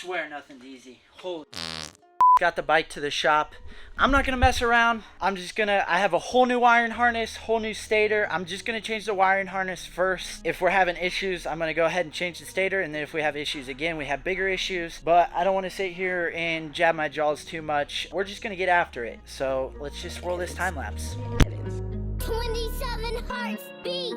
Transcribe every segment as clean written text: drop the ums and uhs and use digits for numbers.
Swear nothing's easy. Holy. Got the bike to the shop. I'm not gonna mess around. I have a whole new wiring harness, whole new stator. I'm just gonna change the wiring harness first. If we're having issues, I'm gonna go ahead and change the stator, and then if we have issues again, we have bigger issues. But I don't want to sit here and jab my jaws too much. We're just gonna get after it. So let's just roll this time lapse. 27 hearts beat.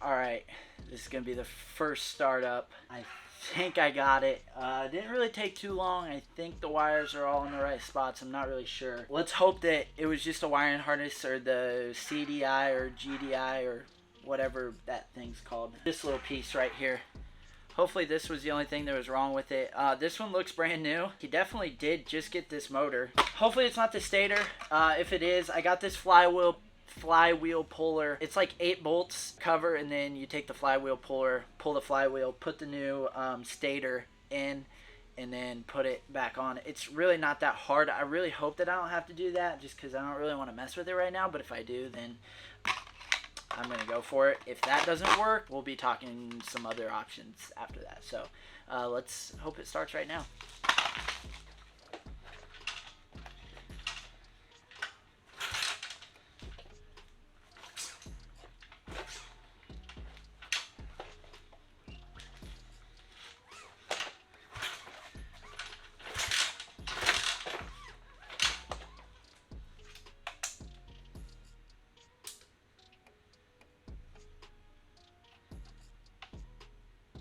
Alright, this is going to be the first startup. I think I got it. Didn't really take too long. I think the wires are all in the right spots. I'm not really sure. Let's hope that it was just a wiring harness or the CDI or GDI or whatever that thing's called. This little piece right here. Hopefully this was the only thing that was wrong with it. This one looks brand new. He definitely did just get this motor. Hopefully it's not the stator. If it is, I got this flywheel puller. It's like 8 bolts cover, and then you take the flywheel puller, pull the flywheel, put the new stator in, and then put it back on. It's really not that hard. I really hope that I don't have to do that, just because I don't really want to mess with it right now. But if I do, then I'm gonna go for it. If that doesn't work, we'll be talking some other options after that. So let's hope it starts right now.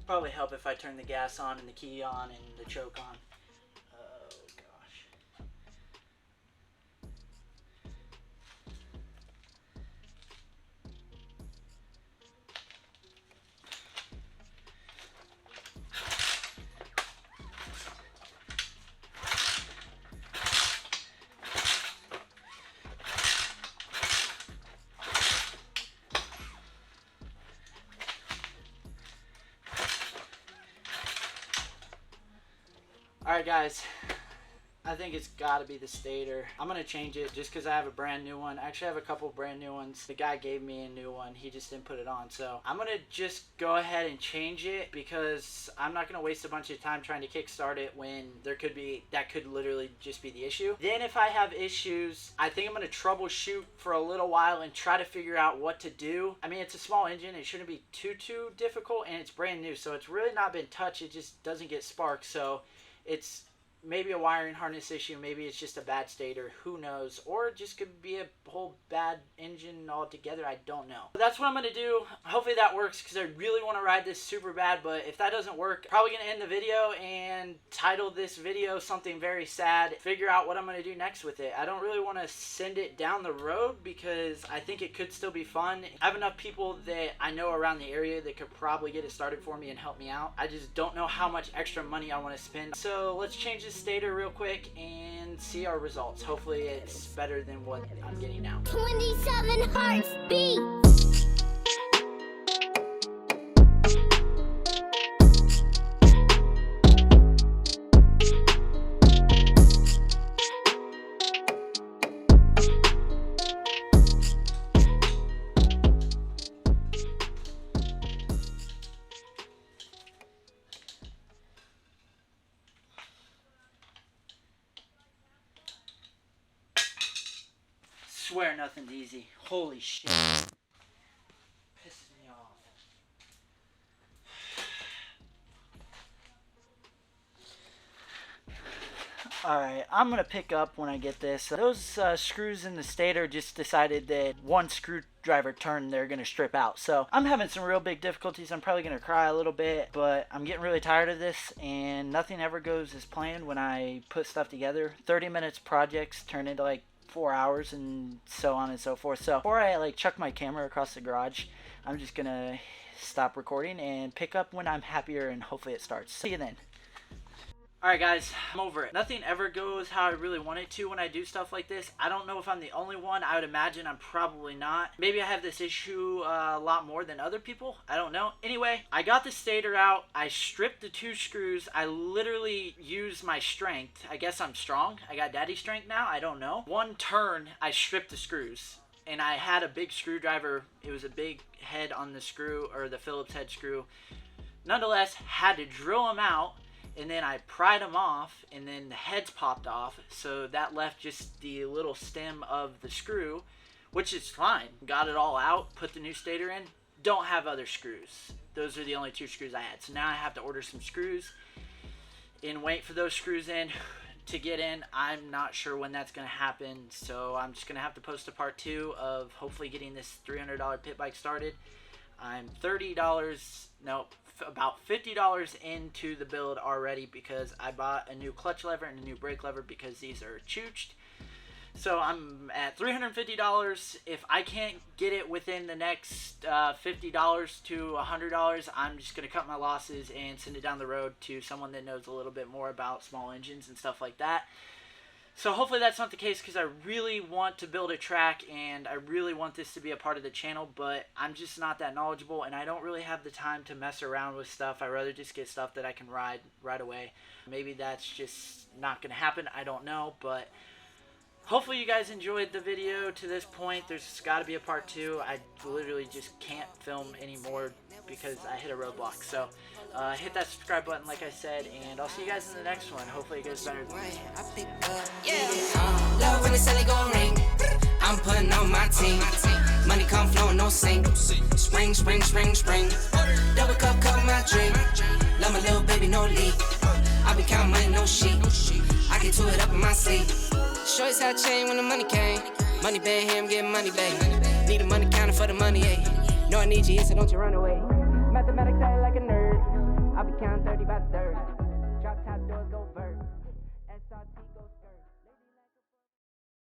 Probably help if I turn the gas on and the key on and the choke on. Oh gosh. Alright guys, I think it's got to be the stator. I'm going to change it just because I have a brand new one. Actually, I have a couple brand new ones. The guy gave me a new one. He just didn't put it on. So I'm going to just go ahead and change it because I'm not going to waste a bunch of time trying to kickstart it when that could literally just be the issue. Then if I have issues, I think I'm going to troubleshoot for a little while and try to figure out what to do. I mean, it's a small engine. It shouldn't be too difficult, and it's brand new. So it's really not been touched. It just doesn't get sparks. So it's maybe a wiring harness issue, maybe it's just a bad stator, who knows, or it just could be a whole bad engine altogether. I don't know. But that's what I'm going to do. Hopefully that works because I really want to ride this super bad, but if that doesn't work, probably going to end the video and title this video something very sad, figure out what I'm going to do next with it. I don't really want to send it down the road because I think it could still be fun. I have enough people that I know around the area that could probably get it started for me and help me out. I just don't know how much extra money I want to spend. So let's change this stator real quick and see our results. Hopefully it's better than what I'm getting now. 27 hearts beat. Swear nothing's easy. Holy shit. Pisses me off. Alright, I'm going to pick up when I get this. Those screws in the stator just decided that one screwdriver turn they're going to strip out. So I'm having some real big difficulties. I'm probably going to cry a little bit, but I'm getting really tired of this, and nothing ever goes as planned when I put stuff together. 30 minutes projects turn into like 4 hours and so on and so forth. So before I like chuck my camera across the garage, I'm just going to stop recording and pick up when I'm happier, and hopefully it starts. See you then. Alright guys, I'm over it. Nothing ever goes how I really want it to when I do stuff like this. I don't know if I'm the only one. I would imagine I'm probably not. Maybe I have this issue a lot more than other people. I don't know. Anyway, I got the stator out. I stripped the 2 screws. I literally used my strength. I guess I'm strong. I got daddy strength now. I don't know. One turn, I stripped the screws. And I had a big screwdriver. It was a big head on the screw, or the Phillips head screw. Nonetheless, had to drill them out. And then I pried them off, and then the heads popped off, so that left just the little stem of the screw, which is fine. Got it all out, put the new stator in. Don't have other screws. Those are the only 2 screws I had. So now I have to order some screws and wait for those screws in to get in. I'm not sure when that's going to happen, so I'm just going to have to post a part 2 of hopefully getting this $300 pit bike started. I'm about $50 into the build already because I bought a new clutch lever and a new brake lever because these are chooched. So I'm at $350. If I can't get it within the next $50 to $100, I'm just going to cut my losses and send it down the road to someone that knows a little bit more about small engines and stuff like that. So hopefully that's not the case, because I really want to build a track and I really want this to be a part of the channel, but I'm just not that knowledgeable and I don't really have the time to mess around with stuff. I'd rather just get stuff that I can ride right away. Maybe that's just not going to happen. I don't know, but hopefully you guys enjoyed the video to this point. There's got to be a part 2. I literally just can't film anymore because I hit a roadblock. So hit that subscribe button like I said, and I'll see you guys in the next one. Hopefully it goes better than this. Love when the celly gon' ring. I'm putting on my team. Money come flowing, no sink. Spring, spring, spring, spring. Double cup, cup my drink. Love my little baby, no leak. I be counting money, no sheep. I get to it up in my sleep. Shorty's had chain when the money came. Money bang here, I'm getting money back. Need a money counter for the money, ayy. No, I need you, so don't you run away. Mathematics, I like a nerd. I'll be counting 30 by the third. Drop top doors, go vert.